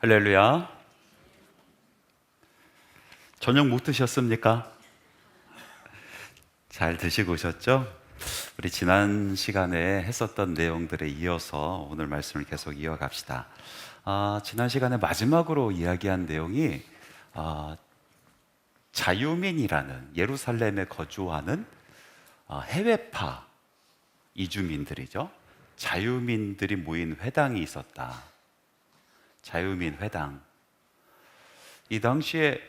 할렐루야. 저녁 못 드셨습니까? 잘 드시고 오셨죠? 우리 지난 시간에 했었던 내용들에 이어서 오늘 말씀을 계속 이어갑시다. 지난 시간에 마지막으로 이야기한 내용이 자유민이라는 예루살렘에 거주하는 해외파 이주민들이죠. 자유민들이 모인 회당이 있었다. 자유민 회당. 이 당시에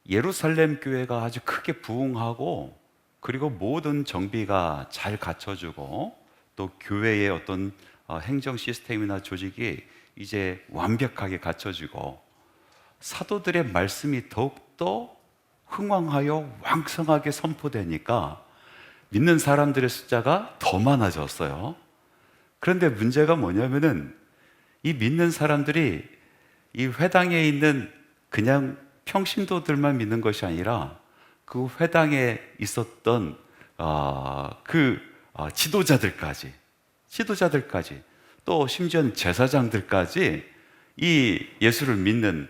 예루살렘 교회가 아주 크게 부흥하고, 그리고 모든 정비가 잘 갖춰지고, 또 교회의 어떤 행정 시스템이나 조직이 이제 완벽하게 갖춰지고, 사도들의 말씀이 더욱더 흥왕하여 왕성하게 선포되니까 믿는 사람들의 숫자가 더 많아졌어요. 그런데 문제가 뭐냐면은 이 믿는 사람들이 이 회당에 있는 그냥 평신도들만 믿는 것이 아니라 그 회당에 있었던 지도자들까지 또 심지어는 제사장들까지 이 예수를 믿는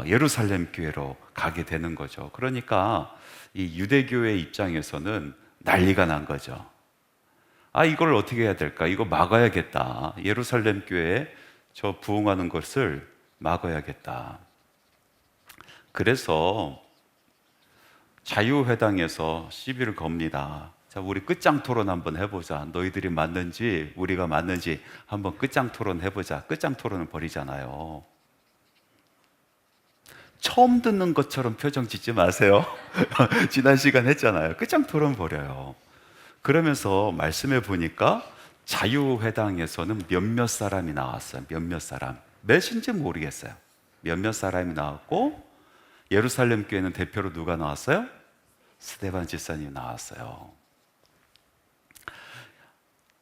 예루살렘 교회로 가게 되는 거죠. 그러니까 이 유대교회 입장에서는 난리가 난 거죠. 이걸 어떻게 해야 될까? 이거 막아야겠다. 예루살렘 교회에 저 부흥하는 것을 막아야겠다. 그래서 자유회당에서 시비를 겁니다. 자, 우리 끝장 토론 한번 해보자. 너희들이 맞는지 우리가 맞는지 한번 끝장 토론 해보자. 끝장 토론을 벌이잖아요. 처음 듣는 것처럼 표정 짓지 마세요. 지난 시간 했잖아요. 끝장 토론 벌여요. 그러면서 말씀해 보니까 자유회당에서는 몇몇 사람이 나왔어요. 몇몇 사람. 몇인지 모르겠어요. 몇몇 사람이 나왔고, 예루살렘 교회는 대표로 누가 나왔어요? 스데반 집사님이 나왔어요.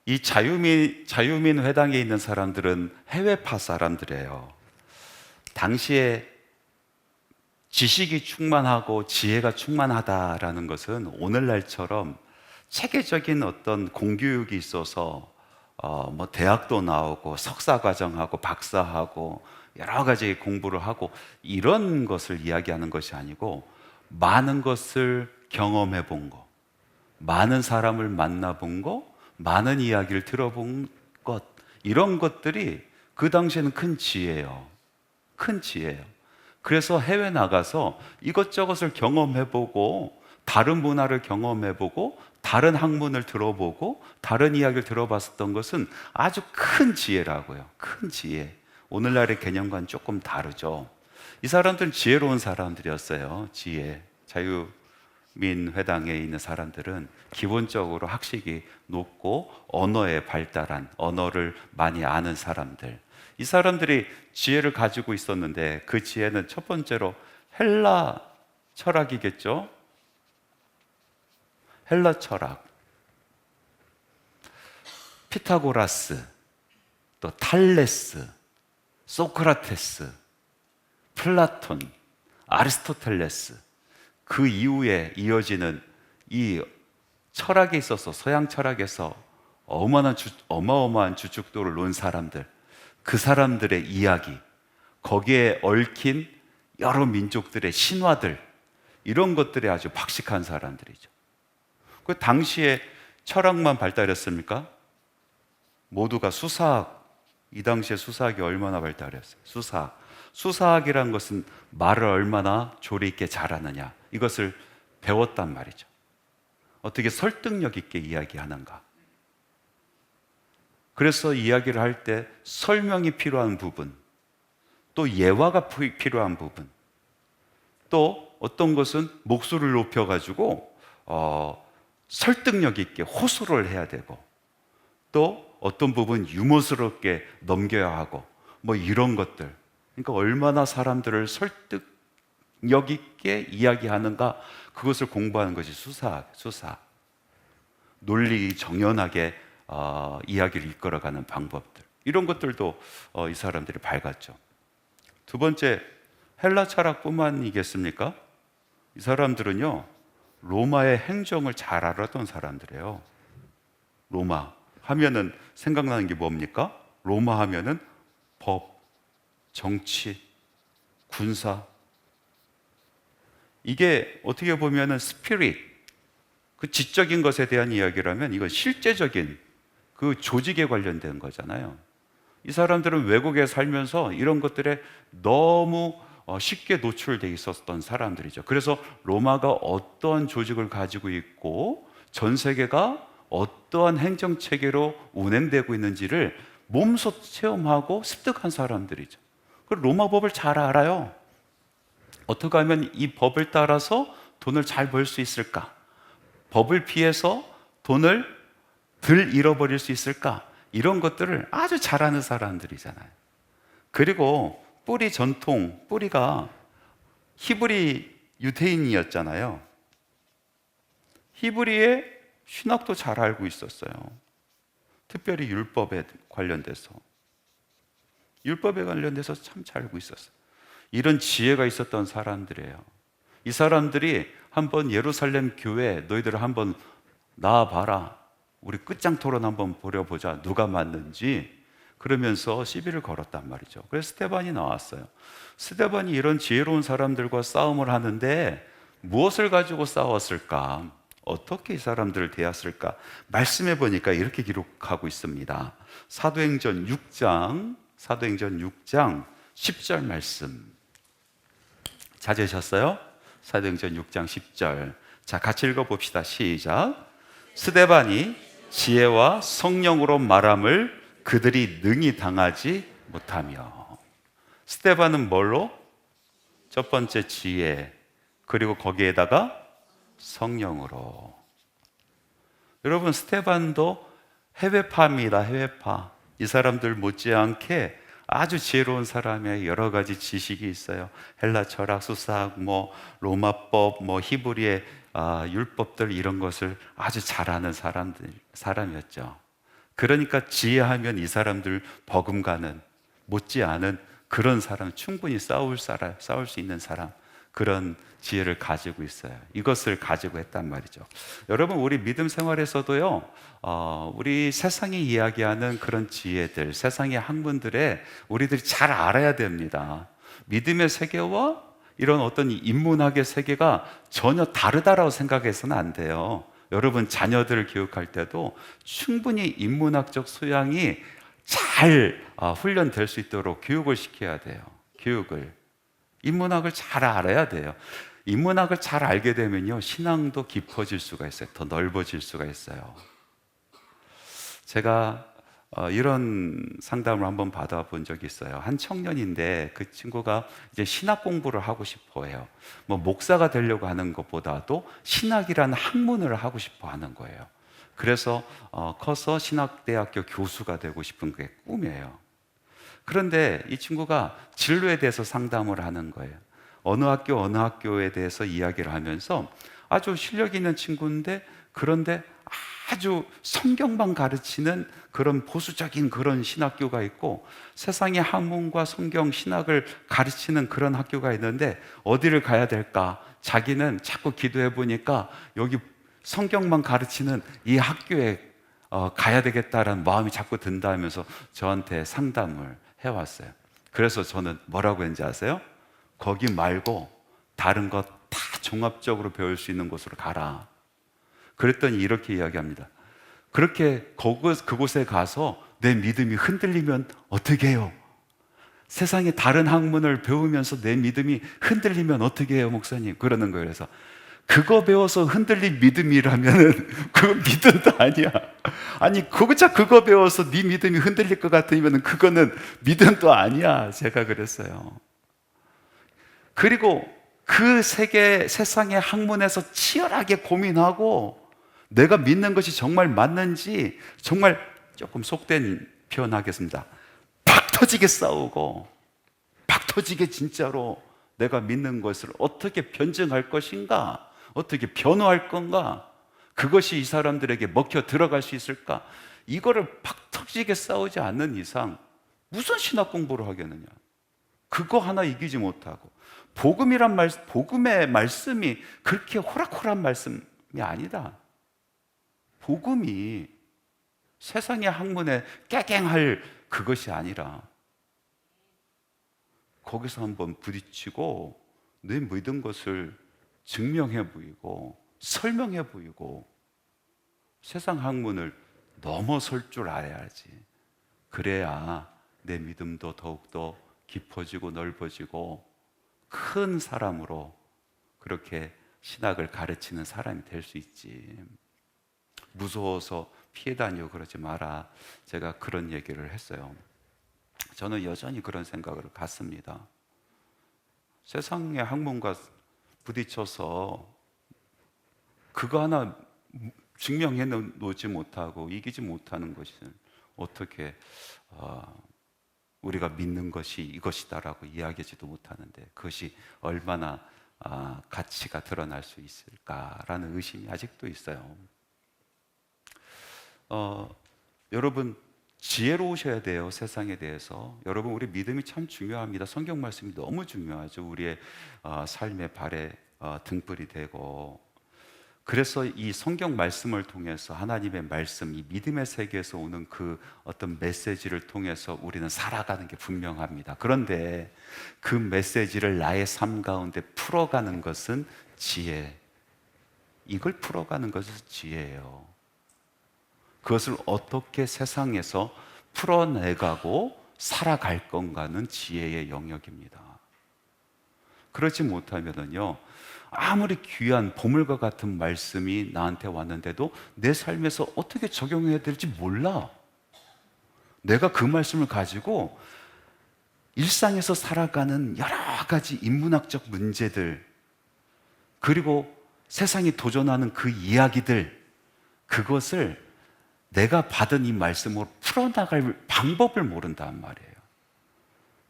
이 자유민 회당에 있는 사람들은 해외파 사람들이에요. 당시에 지식이 충만하고 지혜가 충만하다라는 것은 오늘날처럼 체계적인 어떤 공교육이 있어서 대학도 나오고 석사과정하고 박사하고 여러 가지 공부를 하고 이런 것을 이야기하는 것이 아니고, 많은 것을 경험해 본 거, 많은 사람을 만나본 거, 많은 이야기를 들어본 것, 이런 것들이 그 당시에는 큰 지혜예요. 큰 지혜예요. 그래서 해외 나가서 이것저것을 경험해 보고, 다른 문화를 경험해 보고, 다른 학문을 들어보고, 다른 이야기를 들어봤었던 것은 아주 큰 지혜라고요. 큰 지혜. 오늘날의 개념과는 조금 다르죠. 이 사람들은 지혜로운 사람들이었어요. 지혜. 자유민 회당에 있는 사람들은 기본적으로 학식이 높고 언어에 발달한, 언어를 많이 아는 사람들. 이 사람들이 지혜를 가지고 있었는데, 그 지혜는 첫 번째로 헬라 철학이겠죠. 헬라 철학. 피타고라스, 또 탈레스, 소크라테스, 플라톤, 아리스토텔레스, 그 이후에 이어지는 이 철학에 있어서, 서양 철학에서 어마어마한 주축도를 놓은 사람들, 그 사람들의 이야기, 거기에 얽힌 여러 민족들의 신화들, 이런 것들이 아주 박식한 사람들이죠. 그 당시에 철학만 발달했습니까? 모두가 수사학, 이 당시에 수사학이 얼마나 발달했어요? 수사학이란 것은 말을 얼마나 조리 있게 잘하느냐, 이것을 배웠단 말이죠. 어떻게 설득력 있게 이야기하는가. 그래서 이야기를 할 때 설명이 필요한 부분, 또 예화가 필요한 부분, 또 어떤 것은 목소리를 높여가지고 설득력 있게 호소를 해야 되고, 또 어떤 부분 유머스럽게 넘겨야 하고, 이런 것들. 그러니까 얼마나 사람들을 설득력 있게 이야기하는가, 그것을 공부하는 것이 수사학. 논리 정연하게 이야기를 이끌어가는 방법들, 이런 것들도 이 사람들이 밝았죠. 두 번째, 헬라 철학뿐만이겠습니까? 이 사람들은요, 로마의 행정을 잘 알았던 사람들이에요. 로마 하면은 생각나는 게 뭡니까? 로마 하면은 법, 정치, 군사, 이게 어떻게 보면은 스피릿, 그 지적인 것에 대한 이야기라면 이건 실제적인 그 조직에 관련된 거잖아요. 이 사람들은 외국에 살면서 이런 것들에 너무 쉽게 노출돼 있었던 사람들이죠. 그래서 로마가 어떠한 조직을 가지고 있고 전 세계가 어떠한 행정 체계로 운행되고 있는지를 몸소 체험하고 습득한 사람들이죠. 그 로마 법을 잘 알아요. 어떻게 하면 이 법을 따라서 돈을 잘 벌 수 있을까? 법을 피해서 돈을 덜 잃어버릴 수 있을까? 이런 것들을 아주 잘하는 사람들이잖아요. 그리고 뿌리 전통, 뿌리가 히브리 유대인이었잖아요. 히브리의 신학도 잘 알고 있었어요. 특별히 율법에 관련돼서. 율법에 관련돼서 참 잘 알고 있었어요. 이런 지혜가 있었던 사람들이에요. 이 사람들이 한번 예루살렘 교회 너희들 한번 나와봐라. 우리 끝장 토론 한번 벌여보자. 누가 맞는지. 그러면서 시비를 걸었단 말이죠. 그래서 스데반이 나왔어요. 스데반이 이런 지혜로운 사람들과 싸움을 하는데 무엇을 가지고 싸웠을까? 어떻게 이 사람들을 대했을까? 말씀해 보니까 이렇게 기록하고 있습니다. 사도행전 6장 10절 말씀 찾으셨어요? 사도행전 6장 10절. 자, 같이 읽어봅시다. 시작. 스데반이 지혜와 성령으로 말함을 그들이 능히 당하지 못하며. 스데반은 뭘로? 첫 번째 지혜, 그리고 거기에다가 성령으로. 여러분, 스데반도 해외파입니다. 해외파. 이 사람들 못지않게 아주 지혜로운 사람의 여러 가지 지식이 있어요. 헬라 철학, 수사학, 로마법, 히브리의 율법들, 이런 것을 아주 잘 아는 사람이었죠. 그러니까 지혜하면 이 사람들 버금가는 못지않은 그런 사람, 충분히 싸울 수 있는 사람, 그런 지혜를 가지고 있어요. 이것을 가지고 했단 말이죠. 여러분, 우리 믿음 생활에서도요, 우리 세상이 이야기하는 그런 지혜들, 세상의 학문들에 우리들이 잘 알아야 됩니다. 믿음의 세계와 이런 어떤 인문학의 세계가 전혀 다르다라고 생각해서는 안 돼요. 여러분, 자녀들을 교육할 때도 충분히 인문학적 소양이 잘 훈련될 수 있도록 교육을 시켜야 돼요. 인문학을 잘 알아야 돼요. 인문학을 잘 알게 되면요, 신앙도 깊어질 수가 있어요. 더 넓어질 수가 있어요. 제가 이런 상담을 한번 받아본 적이 있어요. 한 청년인데 그 친구가 이제 신학 공부를 하고 싶어 해요. 목사가 되려고 하는 것보다도 신학이라는 학문을 하고 싶어 하는 거예요. 그래서 커서 신학대학교 교수가 되고 싶은 게 꿈이에요. 그런데 이 친구가 진로에 대해서 상담을 하는 거예요. 어느 학교에 대해서 이야기를 하면서 아주 실력 있는 친구인데, 그런데 아주 성경만 가르치는 그런 보수적인 그런 신학교가 있고, 세상의 학문과 성경 신학을 가르치는 그런 학교가 있는데 어디를 가야 될까? 자기는 자꾸 기도해 보니까 여기 성경만 가르치는 이 학교에 가야 되겠다라는 마음이 자꾸 든다 하면서 저한테 상담을 해왔어요. 그래서 저는 뭐라고 했는지 아세요? 거기 말고 다른 것 다 종합적으로 배울 수 있는 곳으로 가라. 그랬더니 이렇게 이야기합니다. 그렇게 그곳에 가서 내 믿음이 흔들리면 어떻게 해요? 세상에 다른 학문을 배우면서 내 믿음이 흔들리면 어떻게 해요, 목사님? 그러는 거예요. 그래서 그거 배워서 흔들린 믿음이라면은 그건 믿음도 아니야. 아니, 그거 배워서 네 믿음이 흔들릴 것 같으면은 그거는 믿음도 아니야. 제가 그랬어요. 그리고 그 세상의 학문에서 치열하게 고민하고 내가 믿는 것이 정말 맞는지, 정말 조금 속된 표현하겠습니다. 팍 터지게 싸우고, 팍 터지게 진짜로 내가 믿는 것을 어떻게 변증할 것인가, 어떻게 변호할 건가, 그것이 이 사람들에게 먹혀 들어갈 수 있을까, 이거를 팍 터지게 싸우지 않는 이상 무슨 신학 공부를 하겠느냐. 그거 하나 이기지 못하고, 복음의 말씀이 그렇게 호락호락한 말씀이 아니다. 복음이 세상의 학문에 깨갱할 그것이 아니라 거기서 한번 부딪히고 내 믿은 것을 증명해 보이고 설명해 보이고 세상 학문을 넘어설 줄 알아야지. 그래야 내 믿음도 더욱더 깊어지고 넓어지고 큰 사람으로 그렇게 신학을 가르치는 사람이 될 수 있지. 무서워서 피해 다니고 그러지 마라. 제가 그런 얘기를 했어요. 저는 여전히 그런 생각을 갖습니다. 세상의 학문과 부딪혀서 그거 하나 증명해 놓지 못하고 이기지 못하는 것은 어떻게 우리가 믿는 것이 이것이다라고 이야기하지도 못하는데 그것이 얼마나 가치가 드러날 수 있을까라는 의심이 아직도 있어요. 여러분 지혜로우셔야 돼요. 세상에 대해서. 여러분 우리 믿음이 참 중요합니다. 성경 말씀이 너무 중요하죠. 우리의 삶의 발에 등불이 되고, 그래서 이 성경 말씀을 통해서 하나님의 말씀, 이 믿음의 세계에서 오는 그 어떤 메시지를 통해서 우리는 살아가는 게 분명합니다. 그런데 그 메시지를 나의 삶 가운데 풀어가는 것은 지혜. 이걸 풀어가는 것은 지혜예요. 그것을 어떻게 세상에서 풀어내가고 살아갈 건가는 지혜의 영역입니다. 그렇지 못하면요, 아무리 귀한 보물과 같은 말씀이 나한테 왔는데도 내 삶에서 어떻게 적용해야 될지 몰라. 내가 그 말씀을 가지고 일상에서 살아가는 여러 가지 인문학적 문제들, 그리고 세상이 도전하는 그 이야기들, 그것을 내가 받은 이 말씀으로 풀어나갈 방법을 모른단 말이에요.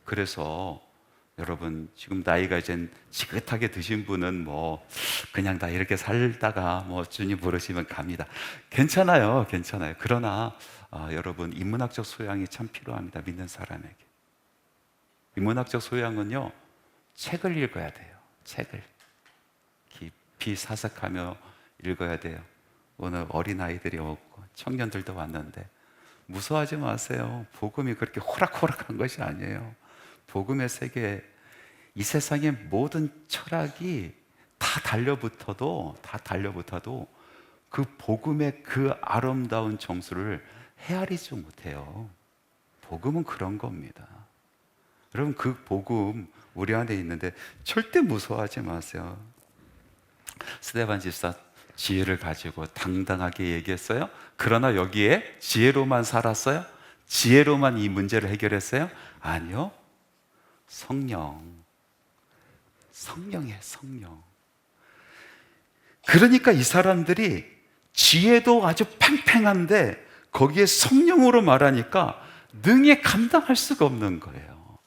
그래서 여러분 지금 나이가 이제 지긋하게 드신 분은 뭐 그냥 다 이렇게 살다가 뭐 주님 부르시면 갑니다. 괜찮아요. 그러나 여러분 인문학적 소양이 참 필요합니다. 믿는 사람에게. 인문학적 소양은요, 책을 읽어야 돼요. 책을 깊이 사색하며 읽어야 돼요. 오늘 어린아이들이 오고 청년들도 왔는데 무서워하지 마세요. 복음이 그렇게 호락호락한 것이 아니에요. 복음의 세계, 이 세상의 모든 철학이 다 달려붙어도 그 복음의 그 아름다운 정수를 헤아리지 못해요. 복음은 그런 겁니다. 여러분 그 복음 우리 안에 있는데 절대 무서워하지 마세요. 스데반 집사 지혜를 가지고 당당하게 얘기했어요. 그러나 여기에 지혜로만 살았어요? 지혜로만 이 문제를 해결했어요? 아니요. 성령이에요, 성령. 그러니까 이 사람들이 지혜도 아주 팽팽한데 거기에 성령으로 말하니까 능히 감당할 수가 없는 거예요.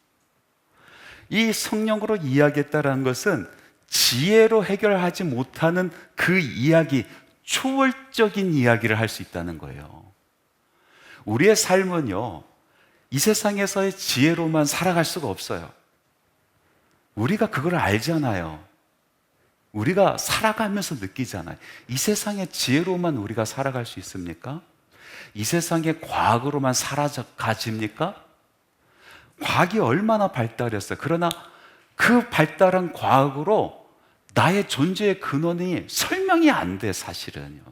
이 성령으로 이야기했다는 것은 지혜로 해결하지 못하는 그 이야기, 초월적인 이야기를 할 수 있다는 거예요. 우리의 삶은요, 이 세상에서의 지혜로만 살아갈 수가 없어요. 우리가 그걸 알잖아요. 우리가 살아가면서 느끼잖아요. 이 세상의 지혜로만 우리가 살아갈 수 있습니까? 이 세상의 과학으로만 살아가집니까? 과학이 얼마나 발달했어요. 그러나 그 발달한 과학으로 나의 존재의 근원이 설명이 안 돼, 사실은요.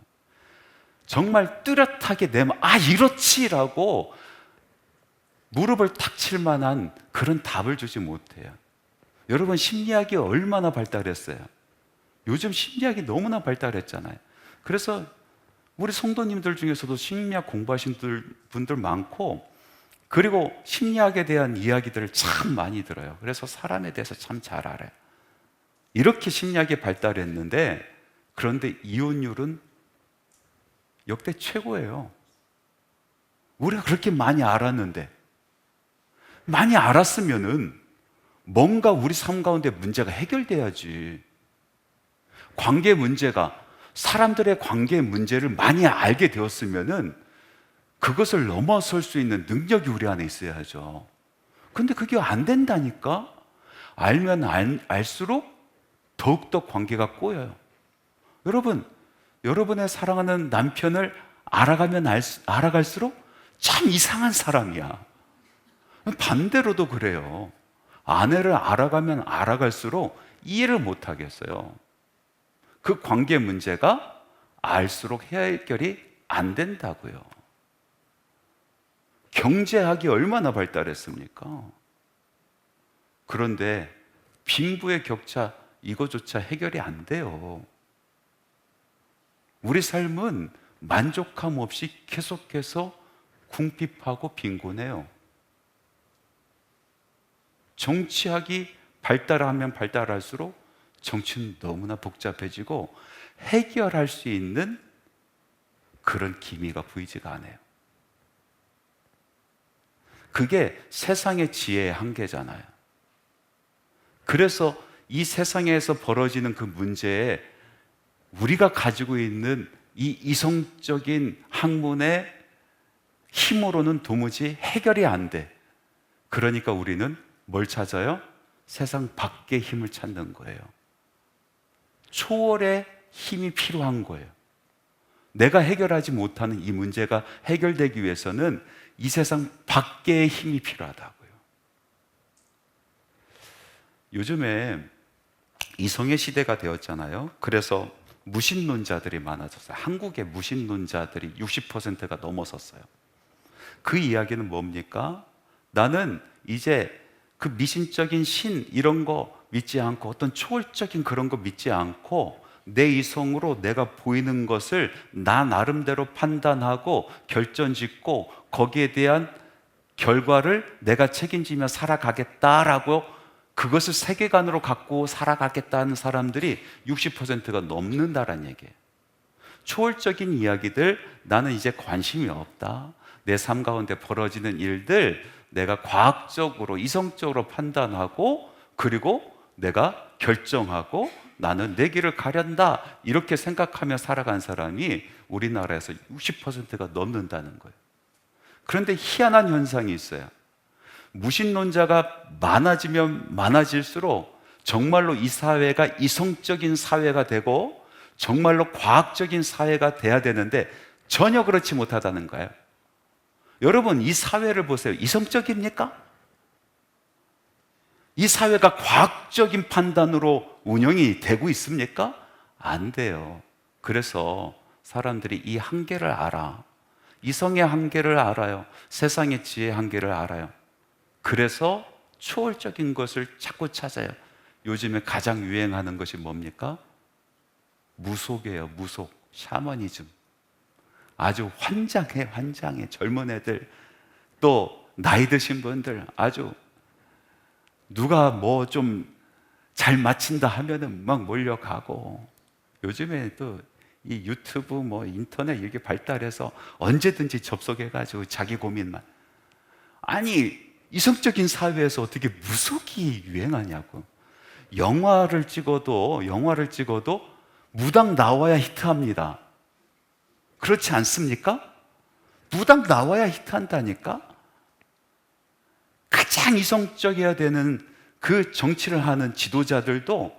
정말 뚜렷하게 이렇지라고 무릎을 탁 칠 만한 그런 답을 주지 못해요. 여러분 심리학이 얼마나 발달했어요. 요즘 심리학이 너무나 발달했잖아요. 그래서 우리 성도님들 중에서도 심리학 공부하신 분들 많고, 그리고 심리학에 대한 이야기들을 참 많이 들어요. 그래서 사람에 대해서 참 잘 알아요. 이렇게 심리학이 발달했는데, 그런데 이혼율은 역대 최고예요. 우리가 그렇게 많이 알았는데, 많이 알았으면은 뭔가 우리 삶 가운데 문제가 해결돼야지. 관계 문제가, 사람들의 관계 문제를 많이 알게 되었으면은 그것을 넘어설 수 있는 능력이 우리 안에 있어야죠. 근데 그게 안 된다니까? 알면 알수록 더욱더 관계가 꼬여요. 여러분, 여러분의 사랑하는 남편을 알아가면 알아갈수록 참 이상한 사람이야. 반대로도 그래요. 아내를 알아가면 알아갈수록 이해를 못 하겠어요. 그 관계 문제가 알수록 해결이 안 된다고요. 경제학이 얼마나 발달했습니까? 그런데 빈부의 격차 이거조차 해결이 안 돼요. 우리 삶은 만족함 없이 계속해서 궁핍하고 빈곤해요. 정치학이 발달하면 발달할수록 정치는 너무나 복잡해지고 해결할 수 있는 그런 기미가 보이지가 않아요. 그게 세상의 지혜의 한계잖아요. 그래서 이 세상에서 벌어지는 그 문제에 우리가 가지고 있는 이 이성적인 학문의 힘으로는 도무지 해결이 안 돼. 그러니까 우리는 뭘 찾아요? 세상 밖의 힘을 찾는 거예요. 초월의 힘이 필요한 거예요. 내가 해결하지 못하는 이 문제가 해결되기 위해서는 이 세상 밖의 힘이 필요하다고요. 요즘에 이성의 시대가 되었잖아요. 그래서 무신론자들이 많아졌어요. 한국의 무신론자들이 60%가 넘어섰어요. 그 이야기는 뭡니까? 나는 이제 그 미신적인 신 이런 거 믿지 않고 어떤 초월적인 그런 거 믿지 않고 내 이성으로 내가 보이는 것을 나 나름대로 판단하고 결정짓고 거기에 대한 결과를 내가 책임지며 살아가겠다라고 그것을 세계관으로 갖고 살아가겠다는 사람들이 60%가 넘는다라는 얘기예요. 초월적인 이야기들 나는 이제 관심이 없다. 내 삶 가운데 벌어지는 일들 내가 과학적으로 이성적으로 판단하고 그리고 내가 결정하고 나는 내 길을 가련다 이렇게 생각하며 살아간 사람이 우리나라에서 60%가 넘는다는 거예요. 그런데 희한한 현상이 있어요. 무신론자가 많아지면 많아질수록 정말로 이 사회가 이성적인 사회가 되고 정말로 과학적인 사회가 돼야 되는데 전혀 그렇지 못하다는 거예요. 여러분, 이 사회를 보세요. 이성적입니까? 이 사회가 과학적인 판단으로 운영이 되고 있습니까? 안 돼요. 그래서 사람들이 이 한계를 알아. 이성의 한계를 알아요. 세상의 지혜의 한계를 알아요. 그래서 초월적인 것을 자꾸 찾아요. 요즘에 가장 유행하는 것이 뭡니까? 무속이에요. 무속, 샤머니즘. 아주 환장해. 젊은 애들, 또 나이 드신 분들 아주 누가 뭐 좀 잘 맞힌다 하면은 막 몰려가고, 요즘에 또 이 유튜브 뭐 인터넷 이렇게 발달해서 언제든지 접속해가지고 자기 고민만. 아니, 이성적인 사회에서 어떻게 무속이 유행하냐고. 영화를 찍어도 무당 나와야 히트합니다. 그렇지 않습니까? 무당 나와야 히트한다니까? 가장 이성적이어야 되는 그 정치를 하는 지도자들도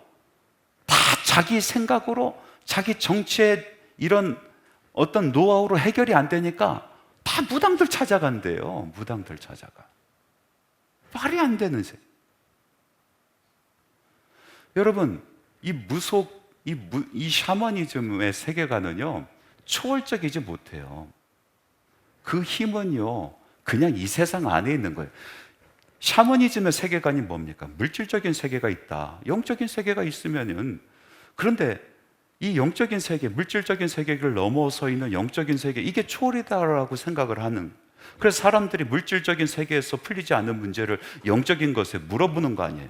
다 자기 생각으로 자기 정치의 이런 어떤 노하우로 해결이 안 되니까 다 무당들 찾아간대요. 무당들 찾아가. 말이 안 되는 세. 여러분, 이 무속, 이 샤머니즘의 세계관은요, 초월적이지 못해요. 그 힘은요, 그냥 이 세상 안에 있는 거예요. 샤머니즘의 세계관이 뭡니까? 물질적인 세계가 있다. 영적인 세계가 있으면은, 그런데 이 영적인 세계, 물질적인 세계를 넘어서 있는 영적인 세계, 이게 초월이다라고 생각을 하는. 그래서 사람들이 물질적인 세계에서 풀리지 않는 문제를 영적인 것에 물어보는 거 아니에요.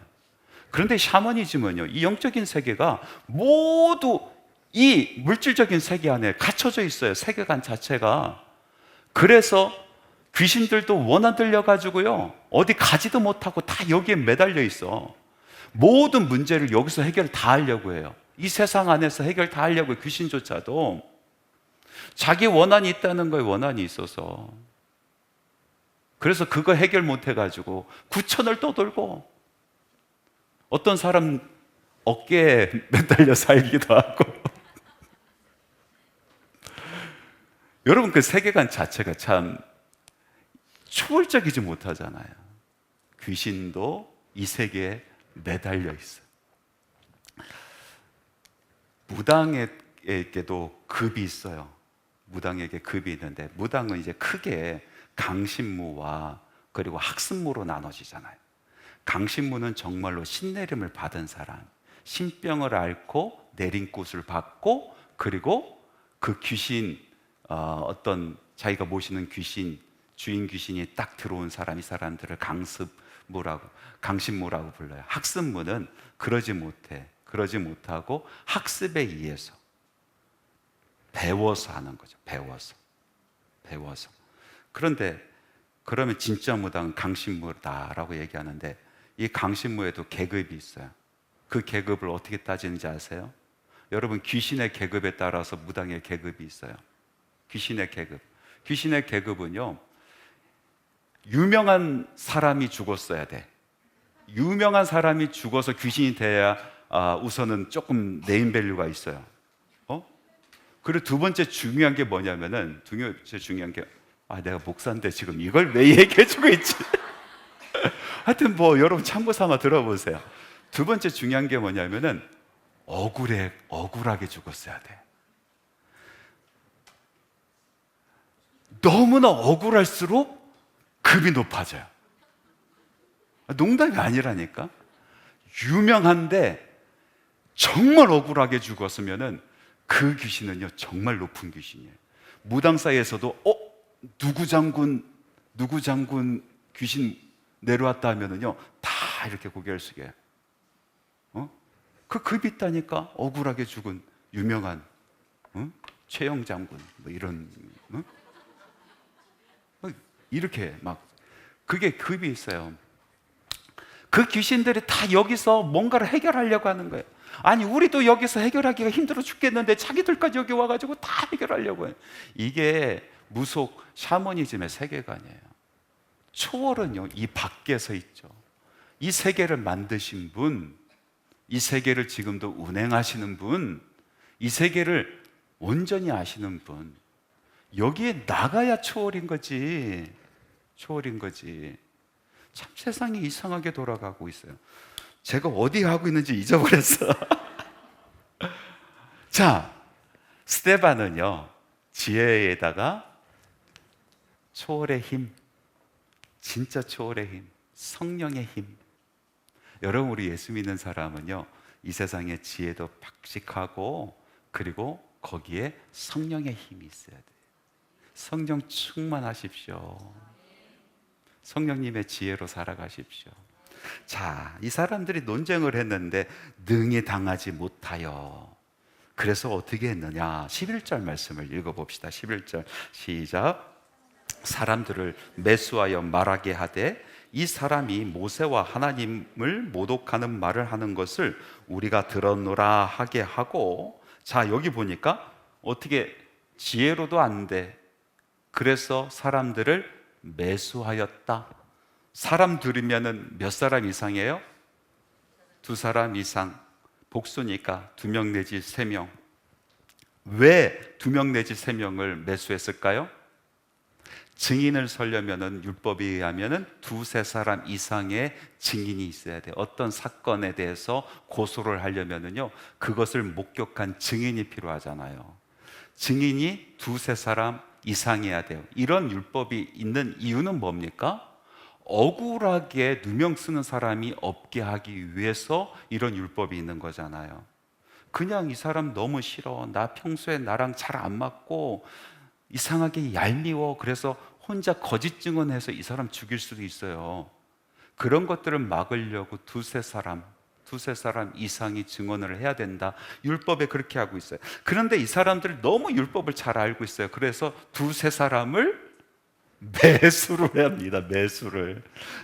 그런데 샤머니즘은요, 이 영적인 세계가 모두 이 물질적인 세계 안에 갇혀져 있어요. 세계관 자체가. 그래서 귀신들도 원한 들려가지고요, 어디 가지도 못하고 다 여기에 매달려 있어. 모든 문제를 여기서 해결 다 하려고 해요. 이 세상 안에서 해결 다 하려고 해요. 귀신조차도 자기 원한이 있다는 거에 원한이 있어서. 그래서 그거 해결 못 해가지고 구천을 떠돌고, 어떤 사람 어깨에 매달려 살기도 하고. 여러분, 그 세계관 자체가 참 초월적이지 못하잖아요. 귀신도 이 세계에 매달려 있어요. 무당에게도 급이 있어요. 무당에게 급이 있는데, 무당은 이제 크게 강신무와 그리고 학습무로 나눠지잖아요. 강신무는 정말로 신내림을 받은 사람, 신병을 앓고 내린꽃을 받고, 그리고 그 귀신, 어떤 자기가 모시는 귀신, 주인 귀신이 딱 들어온 사람, 이 사람들을 강신무라고 불러요. 학습무는 그러지 못하고 학습에 의해서 배워서 하는 거죠. 배워서. 그런데 그러면 진짜 무당은 강신무다라고 얘기하는데, 이 강신무에도 계급이 있어요. 그 계급을 어떻게 따지는지 아세요? 여러분, 귀신의 계급에 따라서 무당의 계급이 있어요. 귀신의 계급은요, 유명한 사람이 죽었어야 돼. 유명한 사람이 죽어서 귀신이 돼야 우선은 조금 네임밸류가 있어요. 그리고 두 번째 중요한 게 뭐냐면은, 중요한 게, 내가 목사인데 지금 이걸 왜 얘기해주고 있지? 하여튼 여러분 참고 삼아 들어보세요. 두 번째 중요한 게 뭐냐면은, 억울하게 죽었어야 돼. 너무나 억울할수록 급이 높아져요. 농담이 아니라니까. 유명한데 정말 억울하게 죽었으면은 그 귀신은요, 정말 높은 귀신이에요. 무당 사이에서도 누구 장군 귀신 내려왔다 하면은요, 다 이렇게 고개를 숙여요. 그 급이 있다니까. 억울하게 죽은 유명한 최영 장군 이런 이렇게 막 그게 급이 있어요. 그 귀신들이 다 여기서 뭔가를 해결하려고 하는 거예요. 아니, 우리도 여기서 해결하기가 힘들어 죽겠는데 자기들까지 여기 와가지고 다 해결하려고 해요. 이게 무속 샤머니즘의 세계관이에요. 초월은요, 이 밖에서 있죠. 이 세계를 만드신 분, 이 세계를 지금도 운행하시는 분, 이 세계를 온전히 아시는 분, 여기에 나가야 초월인 거지. 참 세상이 이상하게 돌아가고 있어요. 제가 어디 하고 있는지 잊어버렸어. 자, 스데반은요, 지혜에다가 초월의 힘, 진짜 초월의 힘, 성령의 힘. 여러분, 우리 예수 믿는 사람은요, 이 세상에 지혜도 박식하고, 그리고 거기에 성령의 힘이 있어야 돼요. 성령 충만하십시오. 성령님의 지혜로 살아가십시오. 자, 이 사람들이 논쟁을 했는데 능히 당하지 못하여, 그래서 어떻게 했느냐? 11절 말씀을 읽어봅시다. 11절 시작. 사람들을 매수하여 말하게 하되, 이 사람이 모세와 하나님을 모독하는 말을 하는 것을 우리가 들었노라 하게 하고. 자, 여기 보니까 어떻게 지혜로도 안 돼. 그래서 사람들을 매수하였다. 사람 들으면은 몇 사람 이상이에요? 2사람 이상. 복수니까 2명 내지 3명. 왜 2명 내지 3명을 매수했을까요? 증인을 서려면은 율법에 의하면은 2-3사람 이상의 증인이 있어야 돼요. 어떤 사건에 대해서 고소를 하려면은요, 그것을 목격한 증인이 필요하잖아요. 증인이 2-3사람 이상해야 돼요. 이런 율법이 있는 이유는 뭡니까? 억울하게 누명 쓰는 사람이 없게 하기 위해서 이런 율법이 있는 거잖아요. 그냥 이 사람 너무 싫어, 나 평소에 나랑 잘 안 맞고 이상하게 얄미워, 그래서 혼자 거짓 증언해서 이 사람 죽일 수도 있어요. 그런 것들을 막으려고 2-3사람 이상이 증언을 해야 된다. 율법에 그렇게 하고 있어요. 그런데 이 사람들 너무 율법을 잘 알고 있어요. 그래서 2-3사람을 매수를 합니다.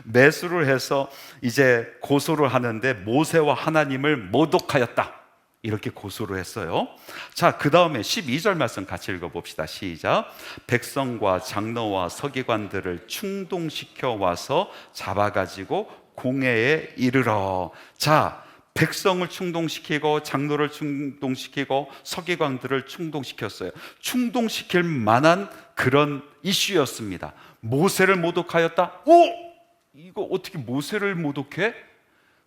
매수를 해서 이제 고소를 하는데, 모세와 하나님을 모독하였다, 이렇게 고소를 했어요. 자, 그 다음에 12절 말씀 같이 읽어봅시다. 시작. 백성과 장로와 서기관들을 충동시켜 와서 잡아가지고 공회에 이르러. 자, 백성을 충동시키고 장로를 충동시키고 서기관들을 충동시켰어요. 충동시킬 만한 그런 이슈였습니다. 모세를 모독하였다? 이거 어떻게 모세를 모독해?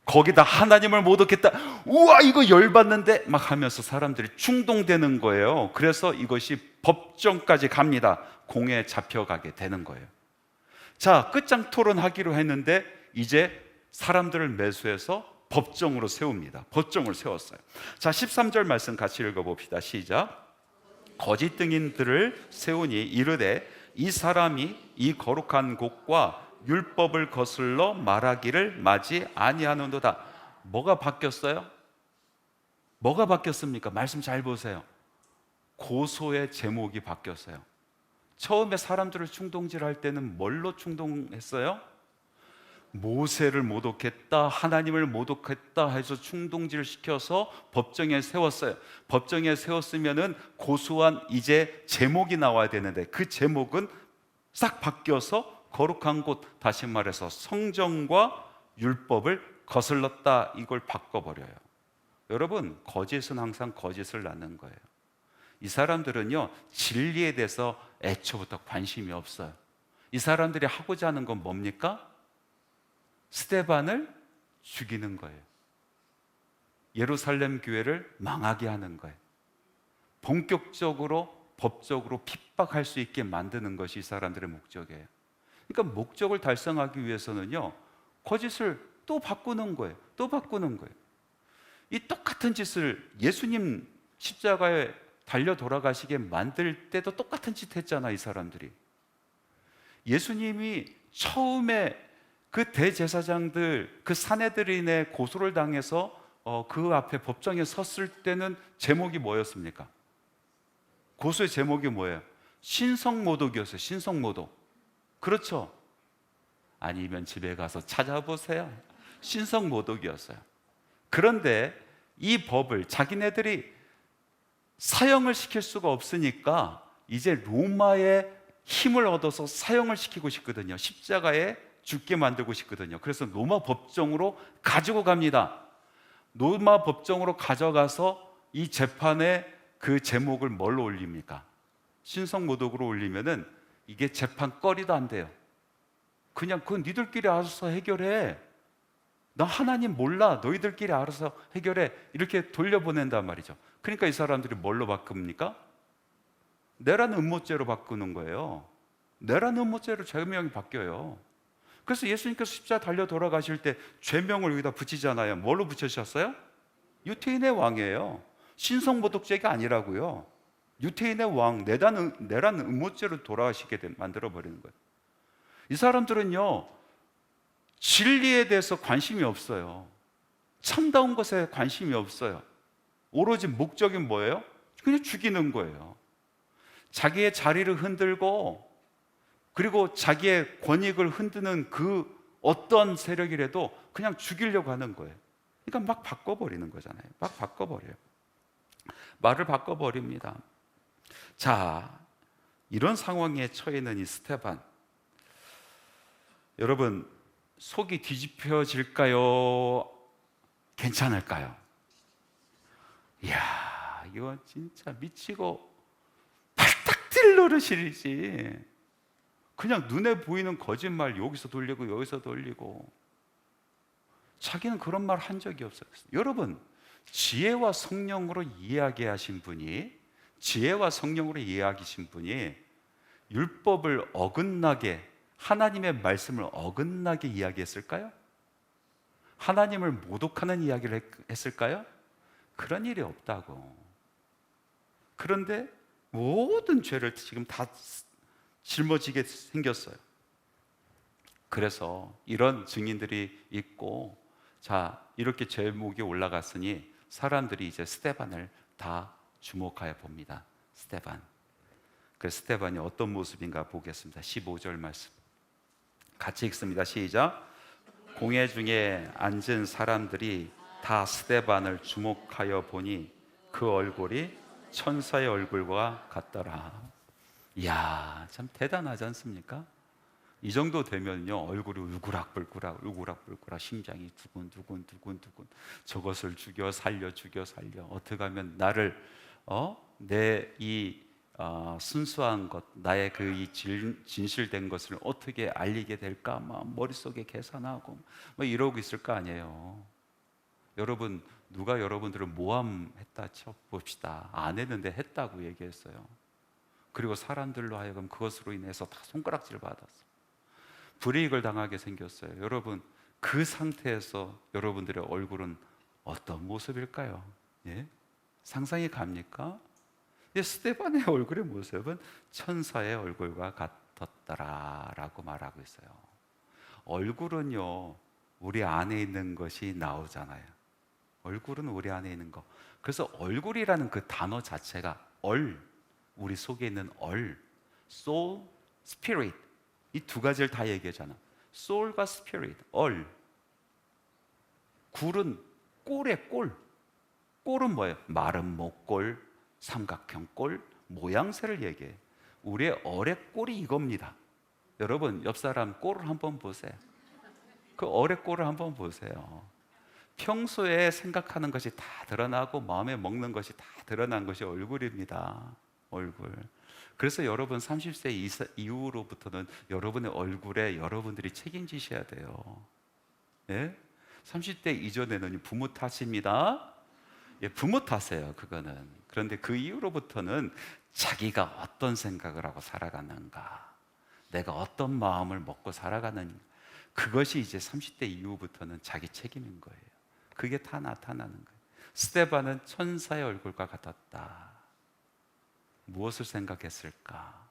거기다 하나님을 못 얻겠다. 우와, 이거 열받는데 막 하면서 사람들이 충동되는 거예요. 그래서 이것이 법정까지 갑니다. 공에 잡혀가게 되는 거예요. 자, 끝장 토론하기로 했는데 이제 사람들을 매수해서 법정으로 세웁니다. 법정을 세웠어요. 자, 13절 말씀 같이 읽어봅시다. 시작. 거짓 증인들을 세우니 이르되 이 사람이 이 거룩한 곳과 율법을 거슬러 말하기를 마지 아니하는도다. 뭐가 바뀌었어요? 뭐가 바뀌었습니까? 말씀 잘 보세요. 고소의 제목이 바뀌었어요. 처음에 사람들을 충동질할 때는 뭘로 충동했어요? 모세를 모독했다, 하나님을 모독했다 해서 충동질 시켜서 법정에 세웠어요. 법정에 세웠으면은 고소한 이제 제목이 나와야 되는데 그 제목은 싹 바뀌어서 거룩한 곳, 다시 말해서 성정과 율법을 거슬렀다, 이걸 바꿔버려요. 여러분, 거짓은 항상 거짓을 낳는 거예요. 이 사람들은요, 진리에 대해서 애초부터 관심이 없어요. 이 사람들이 하고자 하는 건 뭡니까? 스데반을 죽이는 거예요. 예루살렘 교회를 망하게 하는 거예요. 본격적으로 법적으로 핍박할 수 있게 만드는 것이 이 사람들의 목적이에요. 그러니까 목적을 달성하기 위해서는요, 거짓을 또 바꾸는 거예요. 또 바꾸는 거예요. 이 똑같은 짓을 예수님 십자가에 달려 돌아가시게 만들 때도 똑같은 짓 했잖아, 이 사람들이. 예수님이 처음에 그 대제사장들, 그 사내들인의 고소를 당해서 그 앞에 법정에 섰을 때는 제목이 뭐였습니까? 고소의 제목이 뭐예요? 신성모독이었어요. 신성모독. 그렇죠? 아니면 집에 가서 찾아보세요. 신성모독이었어요. 그런데 이 법을 자기네들이 사형을 시킬 수가 없으니까 이제 로마의 힘을 얻어서 사형을 시키고 싶거든요. 십자가에 죽게 만들고 싶거든요. 그래서 로마 법정으로 가지고 갑니다. 로마 법정으로 가져가서 이 재판에 그 제목을 뭘로 올립니까? 신성모독으로 올리면은 이게 재판거리도 안 돼요. 그냥 그건 니들끼리 알아서 해결해. 나 하나님 몰라. 너희들끼리 알아서 해결해. 이렇게 돌려보낸단 말이죠. 그러니까 이 사람들이 뭘로 바꿉니까? 내란 음모죄로 바꾸는 거예요. 내란 음모죄로 죄명이 바뀌어요. 그래서 예수님께서 십자가 달려 돌아가실 때 죄명을 여기다 붙이잖아요. 뭘로 붙이셨어요? 유태인의 왕이에요. 신성모독죄가 아니라고요. 유태인의 왕, 내란 음모죄로 돌아가시게 만들어버리는 거예요. 이 사람들은요, 진리에 대해서 관심이 없어요. 참다운 것에 관심이 없어요. 오로지 목적이 뭐예요? 그냥 죽이는 거예요. 자기의 자리를 흔들고, 그리고 자기의 권익을 흔드는 그 어떤 세력이라도 그냥 죽이려고 하는 거예요. 그러니까 막 바꿔버리는 거잖아요. 막 바꿔버려요. 말을 바꿔버립니다. 자, 이런 상황에 처해 있는 이 스데반, 여러분, 속이 뒤집혀질까요? 괜찮을까요? 이야, 이거 진짜 미치고 발딱 뛸 노릇이지. 그냥 눈에 보이는 거짓말 여기서 돌리고 여기서 돌리고. 자기는 그런 말 한 적이 없어요. 여러분, 지혜와 성령으로 이해하게 하신 분이, 지혜와 성령으로 이해하신 분이 율법을 어긋나게, 하나님의 말씀을 어긋나게 이야기했을까요? 하나님을 모독하는 이야기를 했을까요? 그런 일이 없다고. 그런데 모든 죄를 지금 다 짊어지게 생겼어요. 그래서 이런 증인들이 있고, 자, 이렇게 제목이 올라갔으니 사람들이 이제 스데반을 다 주목하여 봅니다. 스데반. 그 스데반이 어떤 모습인가 보겠습니다. 15절 말씀 같이 읽습니다. 시작. 공회 중에 앉은 사람들이 다 스데반을 주목하여 보니 그 얼굴이 천사의 얼굴과 같더라. 이야, 참 대단하지 않습니까? 이 정도 되면요, 얼굴이 울그락불그락 심장이 두근두근 저것을 죽여 살려 어떻게 하면 나를 내 이 순수한 것, 나의 그 이 진실된 것을 어떻게 알리게 될까 막 머릿속에 계산하고 뭐 이러고 있을 거 아니에요. 여러분, 누가 여러분들을 모함했다 쳐봅시다. 안 했는데 했다고 얘기했어요. 그리고 사람들로 하여금 그것으로 인해서 다 손가락질 받았어. 불이익을 당하게 생겼어요. 여러분, 그 상태에서 여러분들의 얼굴은 어떤 모습일까요? 예? 상상이 갑니까? 스데반의 얼굴의 모습은 천사의 얼굴과 같았더라라고 말하고 있어요. 얼굴은요, 우리 안에 있는 것이 나오잖아요. 얼굴은 우리 안에 있는 거. 그래서 얼굴이라는 그 단어 자체가 우리 속에 있는 soul, spirit, 이 두 가지를 다 얘기하잖아. soul과 spirit, 굴은 꼴의 꼴. 꼴은 뭐예요? 마른 목골, 삼각형 꼴, 모양새를 얘기해. 우리의 얼의 꼴이 이겁니다. 여러분, 옆 사람 꼴을 한번 보세요. 그 얼의 꼴을 한번 보세요. 평소에 생각하는 것이 다 드러나고 마음에 먹는 것이 다 드러난 것이 얼굴입니다. 얼굴. 그래서 여러분 30세 이후로부터는 여러분의 얼굴에 여러분들이 책임지셔야 돼요. 예? 30대 이전에는 부모 탓입니다. 예, 부모 탓이에요, 그거는. 그런데 그 이후로부터는 자기가 어떤 생각을 하고 살아가는가, 내가 어떤 마음을 먹고 살아가는, 그것이 이제 30대 이후부터는 자기 책임인 거예요. 그게 다 나타나는 거예요. 스데반은 천사의 얼굴과 같았다. 무엇을 생각했을까?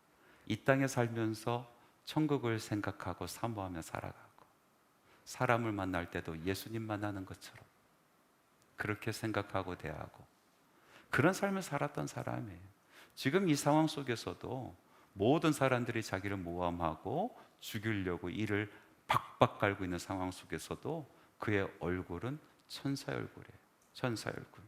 이 땅에 살면서 천국을 생각하고 사모하며 살아가고, 사람을 만날 때도 예수님 만나는 것처럼 그렇게 생각하고 대하고, 그런 삶을 살았던 사람이에요. 지금 이 상황 속에서도 모든 사람들이 자기를 모함하고 죽이려고 이를 박박 깔고 있는 상황 속에서도 그의 얼굴은 천사의 얼굴이에요. 천사의 얼굴.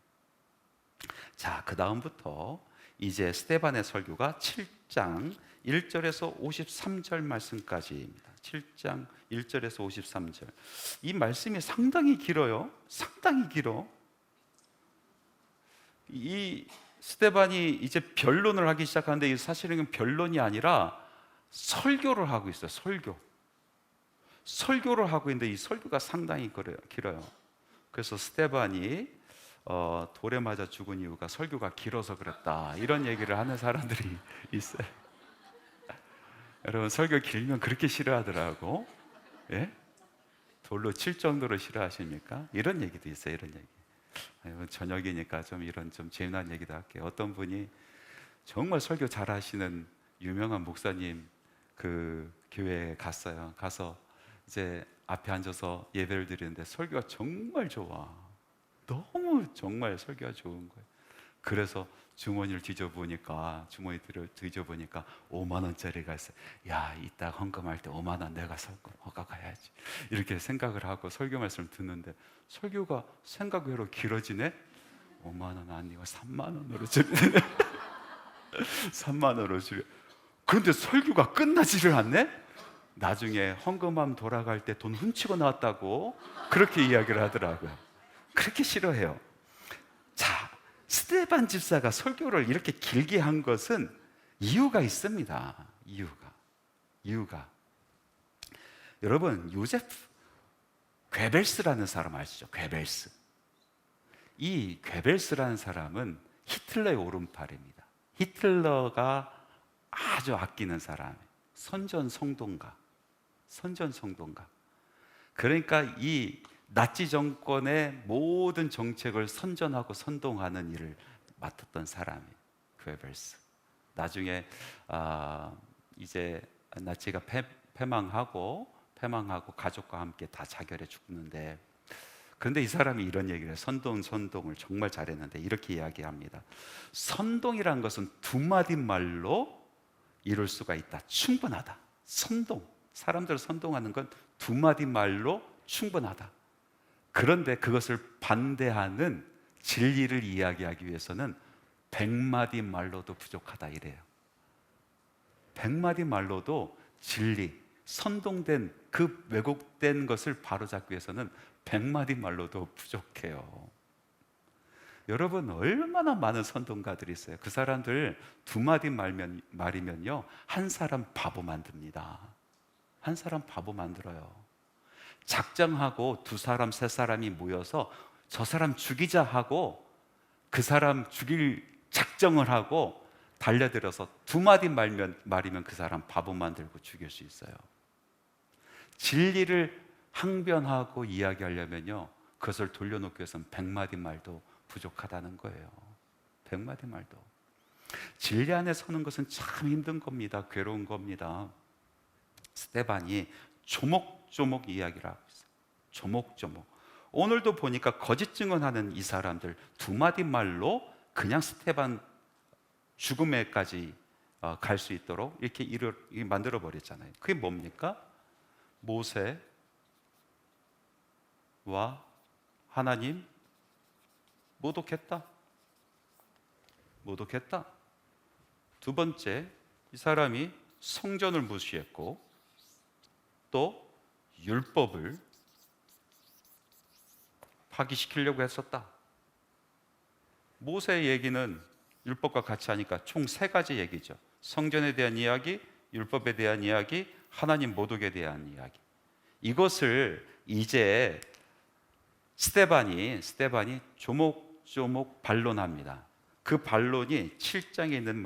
자, 그 다음부터 이제 스데반의 설교가 7장 1절에서 53절 말씀까지입니다. 7장 1절에서 53절. 이 말씀이 상당히 길어요. 상당히 길어. 이 스데반이 이제 변론을 하기 시작하는데, 사실은 변론이 아니라 설교를 하고 있어요. 설교를 하고 있는데 이 설교가 상당히 길어요. 그래서 스데반이 돌에 맞아 죽은 이유가 설교가 길어서 그랬다, 이런 얘기를 하는 사람들이 있어요. 여러분, 설교 길면 그렇게 싫어하더라고. 예? 돌로 칠 정도로 싫어하십니까? 이런 얘기도 있어요. 이런 얘기. 저녁이니까 좀 재미난 얘기도 할게요. 어떤 분이 정말 설교 잘하시는 유명한 목사님 그 교회에 갔어요. 가서 이제 앞에 앉아서 예배를 드리는데 설교가 정말 좋아. 너무 정말 설교가 좋은 거예요. 그래서 주머니를 뒤져보니까 5만 원짜리가 있어요. 야, 이따 헌금할 때 5만 원 내가 가야지, 이렇게 생각을 하고 설교 말씀을 듣는데, 설교가 생각외로 길어지네. 5만 원 아니고 3만 원으로 줄여. 3만 원으로 줄여. 그런데 설교가 끝나지를 않네. 나중에 헌금함 돌아갈 때 돈 훔치고 나왔다고 그렇게 이야기를 하더라고요. 그렇게 싫어해요. 자, 스데반 집사가 설교를 이렇게 길게 한 것은 이유가 있습니다. 이유가. 여러분, 요세프 괴벨스라는 사람 아시죠? 괴벨스. 이 괴벨스라는 사람은 히틀러의 오른팔입니다. 히틀러가 아주 아끼는 사람이에요. 선전성동가. 그러니까 이 나치 정권의 모든 정책을 선전하고 선동하는 일을 맡았던 사람이 괴벨스. 나중에 이제 나치가 패망하고 가족과 함께 다 자결해 죽는데, 그런데 이 사람이 이런 얘기를 해요. 선동을 정말 잘했는데 이렇게 이야기합니다. 선동이란 것은 두 마디 말로 이룰 수가 있다. 충분하다. 사람들을 선동하는 건 두 마디 말로 충분하다. 그런데 그것을 반대하는 진리를 이야기하기 위해서는 100마디 말로도 부족하다, 이래요. 100마디 말로도 진리, 선동된 그 왜곡된 것을 바로잡기 위해서는 100마디 말로도 부족해요. 여러분, 얼마나 많은 선동가들이 있어요. 그 사람들 두 마디 말이면요, 한 사람 바보 만듭니다. 한 사람 바보 만들어요. 작정하고 두 사람, 세 사람이 모여서 저 사람 죽이자 하고 그 사람 죽일 작정을 하고 달려들어서 두 마디 말이면 그 사람 바보 만들고 죽일 수 있어요. 진리를 항변하고 이야기하려면요, 그것을 돌려놓기 위해서는 100마디 말도 부족하다는 거예요. 100마디 말도. 진리 안에 서는 것은 참 힘든 겁니다. 괴로운 겁니다. 스데반이 조목조목 이야기를 하고 있어요. 조목조목. 오늘도 보니까 거짓 증언하는 이 사람들 두 마디 말로 그냥 스데반 죽음에까지 갈 수 있도록 이렇게 만들어 버렸잖아요. 그게 뭡니까? 모세와 하나님 모독했다. 모독했다. 두 번째, 이 사람이 성전을 무시했고 또 율법을 파기시키려고 했었다. 모세의 얘기는 율법과 같이 하니까 총 3가지 얘기죠. 성전에 대한 이야기, 율법에 대한 이야기, 하나님 모독에 대한 이야기. 이것을 이제 스데반이 조목조목 반론합니다. 그 반론이 7장에 있는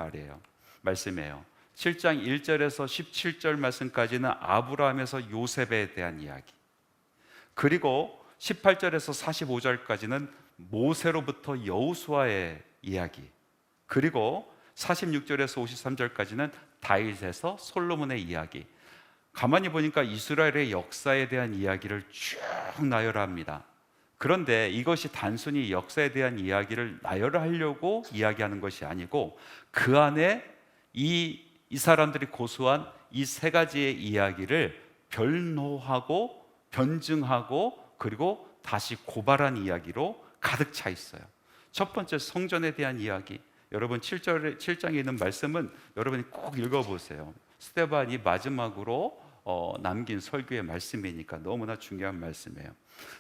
말씀이에요. 7장 1절에서 17절 말씀까지는 아브라함에서 요셉에 대한 이야기, 그리고 18절에서 45절까지는 모세로부터 여호수아의 이야기, 그리고 46절에서 53절까지는 다윗에서 솔로몬의 이야기. 가만히 보니까 이스라엘의 역사에 대한 이야기를 쭉 나열합니다. 그런데 이것이 단순히 역사에 대한 이야기를 나열하려고 이야기하는 것이 아니고 그 안에 이 사람들이 고수한 이 3가지의 이야기를 변호하고 변증하고 그리고 다시 고발한 이야기로 가득 차 있어요. 첫 번째, 성전에 대한 이야기. 여러분 7장에 있는 말씀은 여러분이 꼭 읽어보세요. 스데반이 마지막으로 남긴 설교의 말씀이니까 너무나 중요한 말씀이에요.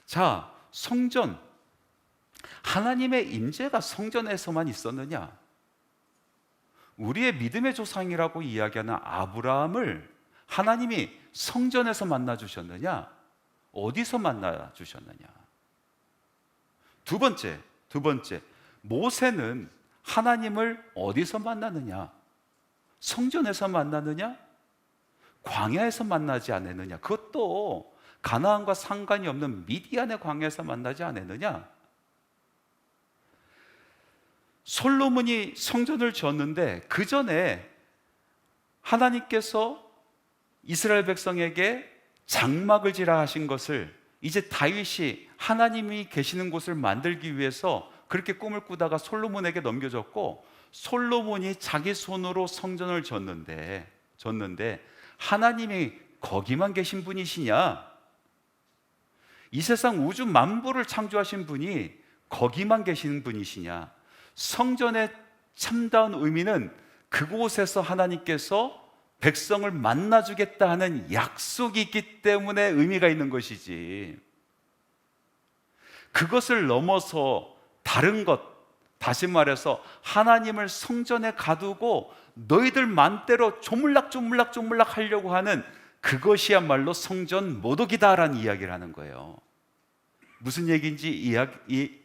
자, 성전, 하나님의 임재가 성전에서만 있었느냐? 우리의 믿음의 조상이라고 이야기하는 아브라함을 하나님이 성전에서 만나 주셨느냐? 어디서 만나 주셨느냐? 두 번째, 모세는 하나님을 어디서 만나느냐? 성전에서 만나느냐? 광야에서 만나지 않았느냐? 그것도 가나안과 상관이 없는 미디안의 광야에서 만나지 않았느냐? 솔로몬이 성전을 지었는데 그 전에 하나님께서 이스라엘 백성에게 장막을 지라 하신 것을 이제 다윗이 하나님이 계시는 곳을 만들기 위해서 그렇게 꿈을 꾸다가 솔로몬에게 넘겨줬고, 솔로몬이 자기 손으로 성전을 졌는데 하나님이 거기만 계신 분이시냐? 이 세상 우주 만부를 창조하신 분이 거기만 계시는 분이시냐? 성전의 참다운 의미는 그곳에서 하나님께서 백성을 만나주겠다 하는 약속이 있기 때문에 의미가 있는 것이지, 그것을 넘어서 다른 것, 다시 말해서 하나님을 성전에 가두고 너희들 맘대로 조물락 하려고 하는 그것이야말로 성전 모독이다라는 이야기를 하는 거예요. 무슨 얘기인지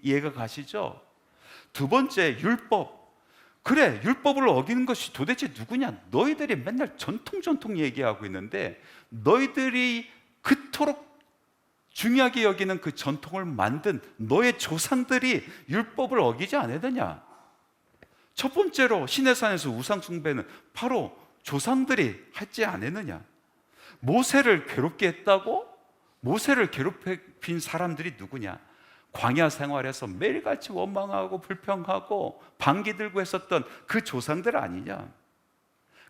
이해가 가시죠? 두 번째, 율법. 그래, 율법을 어기는 것이 도대체 누구냐? 너희들이 맨날 전통 얘기하고 있는데 너희들이 그토록 중요하게 여기는 그 전통을 만든 너의 조상들이 율법을 어기지 않았느냐? 첫 번째로 시내산에서 우상 숭배는 바로 조상들이 하지 않았느냐? 모세를 괴롭게 했다고? 모세를 괴롭힌 사람들이 누구냐? 광야 생활에서 매일같이 원망하고 불평하고 반기 들고 했었던 그 조상들 아니냐?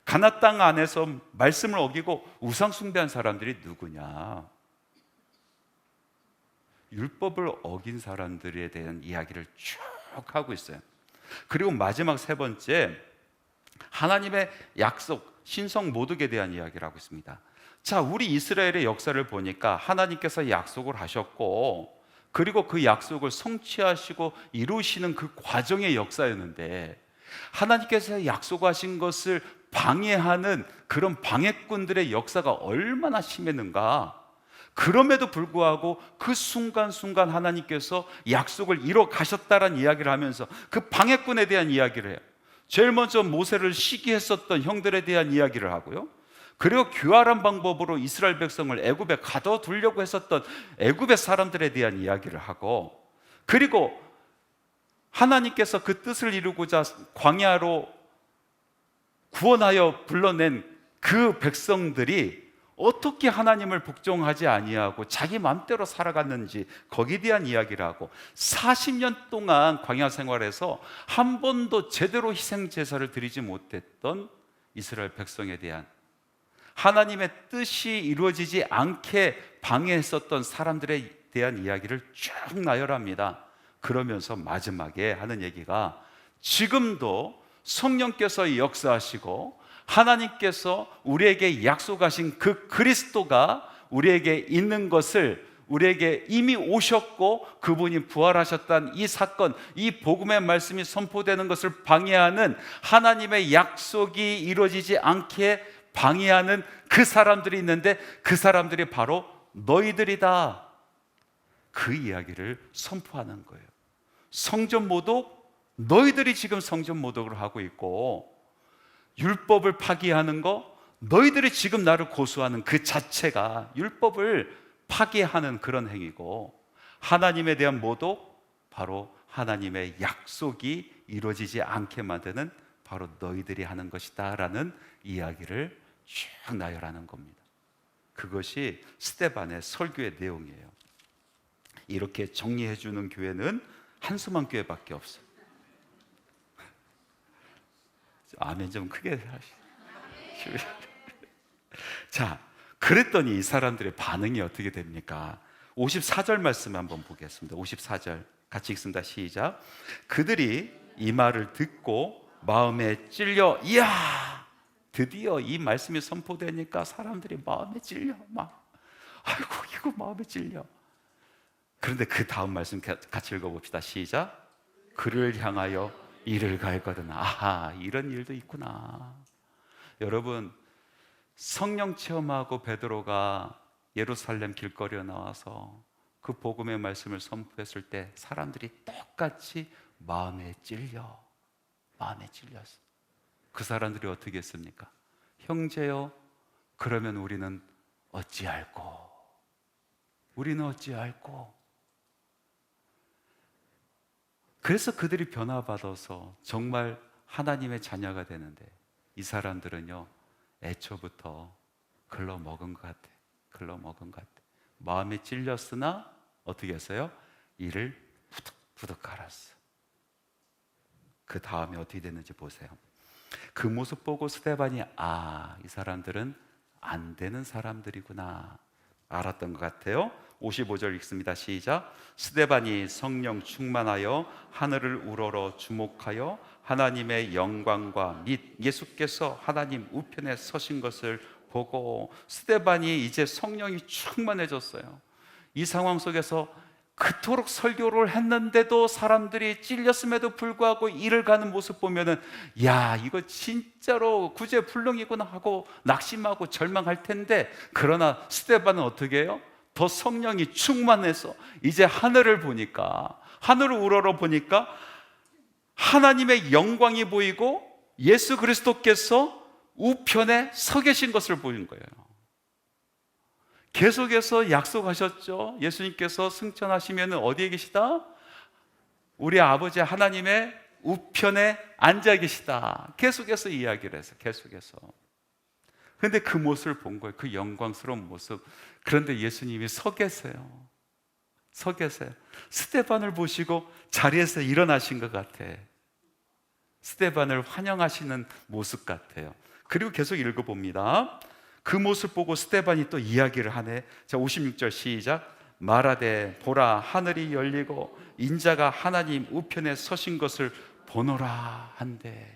가나안 땅 안에서 말씀을 어기고 우상 숭배한 사람들이 누구냐? 율법을 어긴 사람들에 대한 이야기를 쭉 하고 있어요. 그리고 마지막 3번째, 하나님의 약속, 신성 모독에 대한 이야기를 하고 있습니다. 자, 우리 이스라엘의 역사를 보니까 하나님께서 약속을 하셨고 그리고 그 약속을 성취하시고 이루시는 그 과정의 역사였는데, 하나님께서 약속하신 것을 방해하는 그런 방해꾼들의 역사가 얼마나 심했는가. 그럼에도 불구하고 그 순간순간 하나님께서 약속을 이뤄 가셨다라는 이야기를 하면서 그 방해꾼에 대한 이야기를 해요. 제일 먼저 모세를 시기했었던 형들에 대한 이야기를 하고요, 그리고 교활한 방법으로 이스라엘 백성을 애굽에 가둬두려고 했었던 애굽의 사람들에 대한 이야기를 하고, 그리고 하나님께서 그 뜻을 이루고자 광야로 구원하여 불러낸 그 백성들이 어떻게 하나님을 복종하지 아니하고 자기 마음대로 살아갔는지 거기에 대한 이야기를 하고, 40년 동안 광야 생활에서 한 번도 제대로 희생 제사를 드리지 못했던 이스라엘 백성에 대한, 하나님의 뜻이 이루어지지 않게 방해했었던 사람들에 대한 이야기를 쭉 나열합니다. 그러면서 마지막에 하는 얘기가, 지금도 성령께서 역사하시고 하나님께서 우리에게 약속하신 그 그리스도가 우리에게 있는 것을, 우리에게 이미 오셨고 그분이 부활하셨다는 이 사건, 이 복음의 말씀이 선포되는 것을 방해하는, 하나님의 약속이 이루어지지 않게 방해하는 그 사람들이 있는데, 그 사람들이 바로 너희들이다. 그 이야기를 선포하는 거예요. 성전 모독, 너희들이 지금 성전 모독을 하고 있고, 율법을 파기하는 거, 너희들이 지금 나를 고소하는 그 자체가 율법을 파기하는 그런 행위고, 하나님에 대한 모독, 바로 하나님의 약속이 이루어지지 않게 만드는 바로 너희들이 하는 것이다 라는 이야기를 쭉 나열하는 겁니다. 그것이 스데반의 설교의 내용이에요. 이렇게 정리해 주는 교회는 한수만 교회밖에 없어요. 아멘 좀 크게 하시죠. 자, 그랬더니 이 사람들의 반응이 어떻게 됩니까? 54절 말씀 한번 보겠습니다. 54절 같이 읽습니다. 시작. 그들이 이 말을 듣고 마음에 찔려, 이야, 드디어 이 말씀이 선포되니까 사람들이 마음에 찔려, 막, 아이고 이거 마음에 찔려. 그런데 그 다음 말씀 같이 읽어봅시다. 시작. 그를 향하여 일을 갈거든. 아하, 이런 일도 있구나. 여러분, 성령 체험하고 베드로가 예루살렘 길거리에 나와서 그 복음의 말씀을 선포했을 때 사람들이 똑같이 마음에 찔렸어. 그 사람들이 어떻게 했습니까? 형제여, 그러면 우리는 어찌할꼬? 그래서 그들이 변화받아서 정말 하나님의 자녀가 되는데, 이 사람들은요, 애초부터 글러먹은 것 같아. 마음에 찔렸으나 어떻게 했어요? 이를 부득부득 갈았어. 그 다음에 어떻게 됐는지 보세요. 그 모습 보고 스데반이, 이 사람들은 안 되는 사람들이구나 알았던 것 같아요. 55절 읽습니다. 시작. 스데반이 성령 충만하여 하늘을 우러러 주목하여 하나님의 영광과 및 예수께서 하나님 우편에 서신 것을 보고, 스데반이 이제 성령이 충만해졌어요. 이 상황 속에서 그토록 설교를 했는데도 사람들이 찔렸음에도 불구하고 일을 가는 모습 보면은, 야, 이거 진짜로 구제불능이구나 하고 낙심하고 절망할 텐데, 그러나 스데반은 어떻게 해요? 더 성령이 충만해서 이제 하늘을 보니까, 하늘을 우러러 보니까 하나님의 영광이 보이고 예수 그리스도께서 우편에 서 계신 것을 보인 거예요. 계속해서 약속하셨죠. 예수님께서 승천하시면 어디에 계시다? 우리 아버지 하나님의 우편에 앉아 계시다. 계속해서 이야기를 해서, 계속해서. 그런데 그 모습을 본 거예요. 그 영광스러운 모습. 그런데 예수님이 서 계세요. 스데반을 보시고 자리에서 일어나신 것 같아. 스데반을 환영하시는 모습 같아요. 그리고 계속 읽어봅니다. 그 모습 보고 스데반이 또 이야기를 하네. 자, 56절 시작. 말하되 보라, 하늘이 열리고 인자가 하나님 우편에 서신 것을 보노라 한대.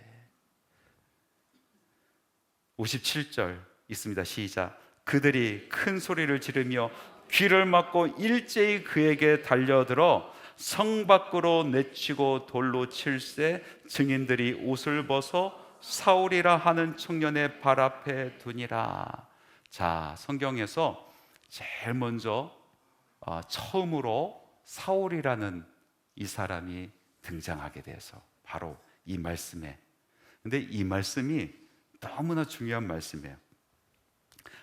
57절 있습니다. 시작. 그들이 큰 소리를 지르며 귀를 막고 일제히 그에게 달려들어 성 밖으로 내치고 돌로 칠세 증인들이 옷을 벗어 사울이라 하는 청년의 발 앞에 두니라. 자, 성경에서 제일 먼저 처음으로 사울이라는 이 사람이 등장하게 돼서 바로 이 말씀에. 근데 이 말씀이 너무나 중요한 말씀이에요.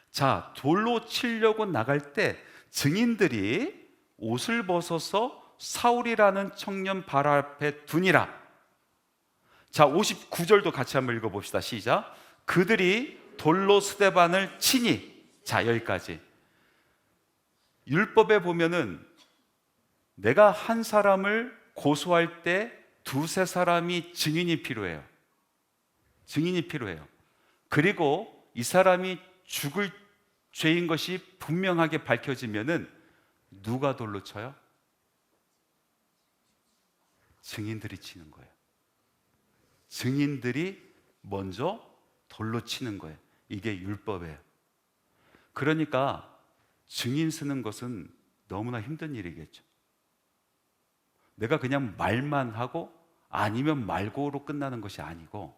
자, 돌로 치려고 나갈 때 증인들이 옷을 벗어서 사울이라는 청년 발 앞에 두니라. 자, 59절도 같이 한번 읽어봅시다. 시작. 그들이 돌로 스데반을 치니. 자, 여기까지. 율법에 보면은 내가 한 사람을 고소할 때 두세 사람이 증인이 필요해요. 증인이 필요해요. 그리고 이 사람이 죽을 죄인 것이 분명하게 밝혀지면은 누가 돌로 쳐요? 증인들이 치는 거예요. 증인들이 먼저 돌로 치는 거예요. 이게 율법이에요. 그러니까 증인 쓰는 것은 너무나 힘든 일이겠죠. 내가 그냥 말만 하고 아니면 말고로 끝나는 것이 아니고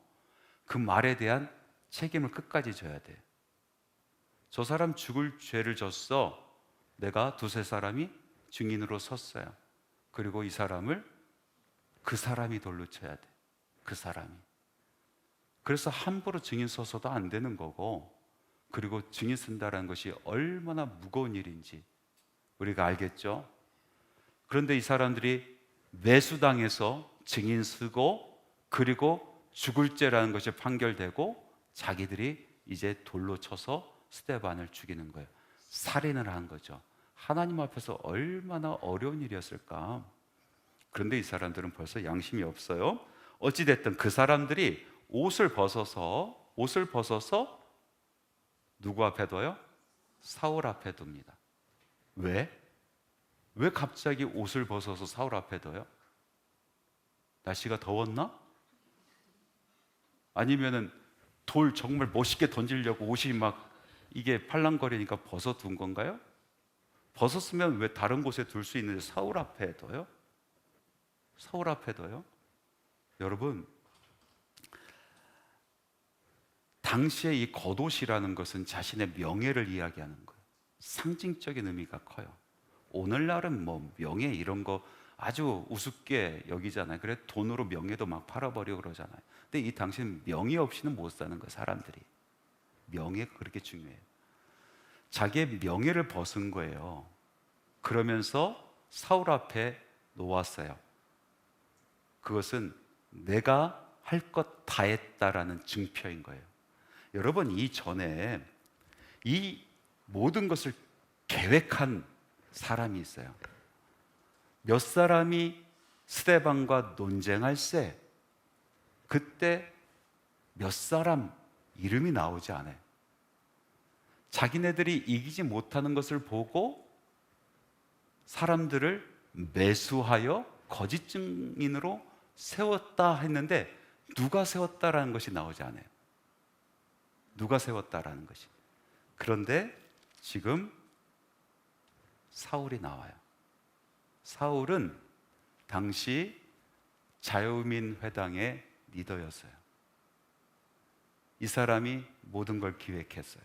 그 말에 대한 책임을 끝까지 져야 돼요. 저 사람 죽을 죄를 졌어. 내가 두세 사람이 증인으로 섰어요. 그리고 이 사람을 그 사람이 돌로 쳐야 돼. 그 사람이. 그래서 함부로 증인 써서도 안 되는 거고, 그리고 증인 쓴다는 것이 얼마나 무거운 일인지 우리가 알겠죠? 그런데 이 사람들이 매수당해서 증인 쓰고 그리고 죽을 죄라는 것이 판결되고 자기들이 이제 돌로 쳐서 스데반을 죽이는 거예요. 살인을 한 거죠. 하나님 앞에서 얼마나 어려운 일이었을까. 그런데 이 사람들은 벌써 양심이 없어요. 어찌됐든 그 사람들이 옷을 벗어서 누구 앞에 둬요? 사울 앞에 둡니다. 왜? 왜 갑자기 옷을 벗어서 사울 앞에 둬요? 날씨가 더웠나? 아니면은 돌 정말 멋있게 던지려고 옷이 막 이게 팔랑거리니까 벗어둔 건가요? 벗었으면 왜 다른 곳에 둘 수 있는데 사울 앞에 둬요? 사울 앞에 둬요? 여러분, 당시에 이 겉옷이라는 것은 자신의 명예를 이야기하는 거예요. 상징적인 의미가 커요. 오늘날은 뭐 명예 이런 거 아주 우습게 여기잖아요. 그래 돈으로 명예도 막 팔아버리고 그러잖아요. 근데 이 당시는 명예 없이는 못 사는 거예요. 사람들이. 명예가 그렇게 중요해요. 자기의 명예를 벗은 거예요. 그러면서 사울 앞에 놓았어요. 그것은 내가 할 것 다 했다라는 증표인 거예요. 여러분, 이전에 이 모든 것을 계획한 사람이 있어요. 몇 사람이 스데반과 논쟁할 때 그때 몇 사람 이름이 나오지 않아요. 자기네들이 이기지 못하는 것을 보고 사람들을 매수하여 거짓 증인으로 세웠다 했는데 누가 세웠다라는 것이 나오지 않아요. 누가 세웠다라는 것이. 그런데 지금 사울이 나와요. 사울은 당시 자유민 회당의 리더였어요. 이 사람이 모든 걸 기획했어요.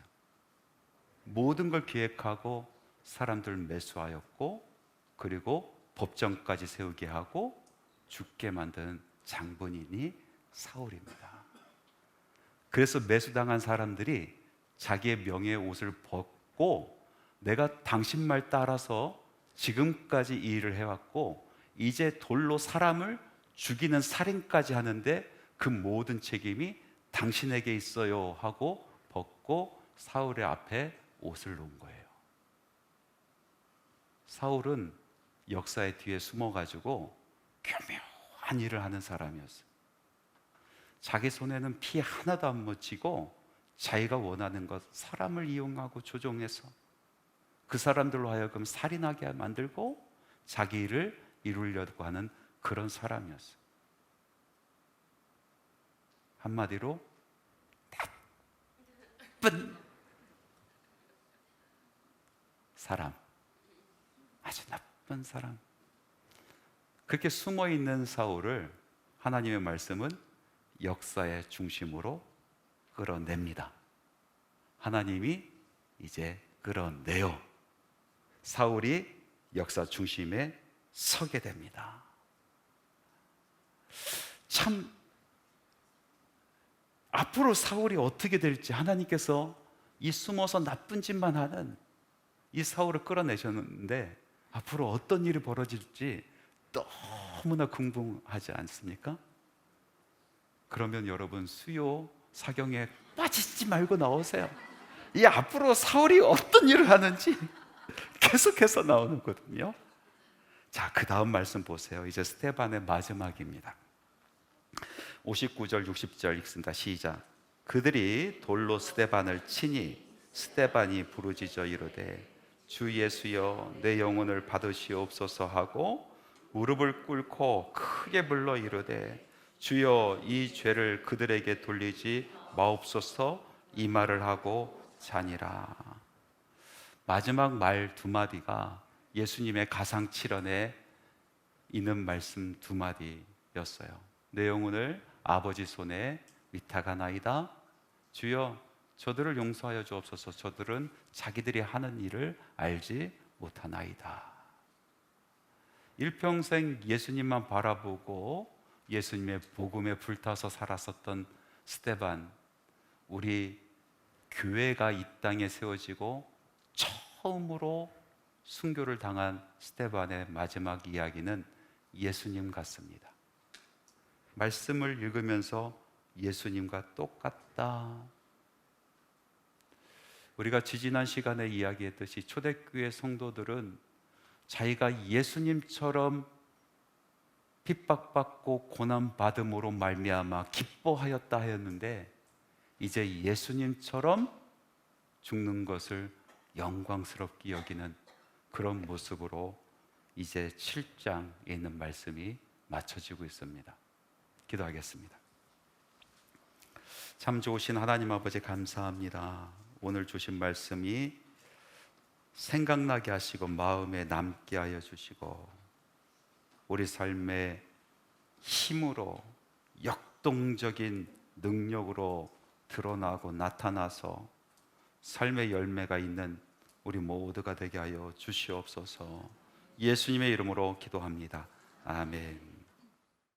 모든 걸 기획하고 사람들을 매수하였고 그리고 법정까지 세우게 하고 죽게 만든 장본인이 사울입니다. 그래서 매수당한 사람들이 자기의 명예의 옷을 벗고 내가 당신 말 따라서 지금까지 이 일을 해왔고 이제 돌로 사람을 죽이는 살인까지 하는데 그 모든 책임이 당신에게 있어요 하고 벗고 사울의 앞에 옷을 놓은 거예요. 사울은 역사의 뒤에 숨어가지고 교묘한 일을 하는 사람이었어요. 자기 손에는 피 하나도 안 묻히고 자기가 원하는 것 사람을 이용하고 조종해서 그 사람들로 하여금 살인하게 만들고 자기 일을 이루려고 하는 그런 사람이었어요. 한마디로 나쁜 사람, 아주 나쁜 사람. 그렇게 숨어있는 사울을 하나님의 말씀은 역사의 중심으로 끌어냅니다. 하나님이 이제 끌어내요. 사울이 역사 중심에 서게 됩니다. 참 앞으로 사울이 어떻게 될지 하나님께서 이 숨어서 나쁜 짓만 하는 이 사울을 끌어내셨는데 앞으로 어떤 일이 벌어질지 너무나 궁금하지 않습니까? 그러면 여러분 수요 사경에 빠지지 말고 나오세요. 이 앞으로 사울이 어떤 일을 하는지 계속해서 나오는 거거든요. 자, 그 다음 말씀 보세요. 이제 스데반의 마지막입니다. 59절 60절 읽습니다. 시작. 그들이 돌로 스데반을 치니 스데반이 부르짖어 이르되 주 예수여 내 영혼을 받으시옵소서 하고 무릎을 꿇고 크게 불러 이르되 주여 이 죄를 그들에게 돌리지 마옵소서 이 말을 하고 자니라. 마지막 말 두 마디가 예수님의 가상칠언에 있는 말씀 두 마디였어요. 내 영혼을 아버지 손에 위탁하나이다. 주여 저들을 용서하여 주옵소서. 저들은 자기들이 하는 일을 알지 못하나이다. 일평생 예수님만 바라보고 예수님의 복음에 불타서 살았었던 스데반, 우리 교회가 이 땅에 세워지고 처음으로 순교를 당한 스데반의 마지막 이야기는 예수님 같습니다. 말씀을 읽으면서 예수님과 똑같다. 우리가 지지난 시간에 이야기했듯이 초대교회 성도들은 자기가 예수님처럼 핍박받고 고난받음으로 말미암아 기뻐하였다 하였는데 이제 예수님처럼 죽는 것을 영광스럽게 여기는 그런 모습으로 이제 7장에 있는 말씀이 맞춰지고 있습니다. 기도하겠습니다. 참 좋으신 하나님 아버지 감사합니다. 오늘 주신 말씀이 생각나게 하시고 마음에 남게 하여 주시고 우리 삶의 힘으로 역동적인 능력으로 드러나고 나타나서 삶의 열매가 있는 우리 모두가 되게 하여 주시옵소서. 예수님의 이름으로 기도합니다. 아멘.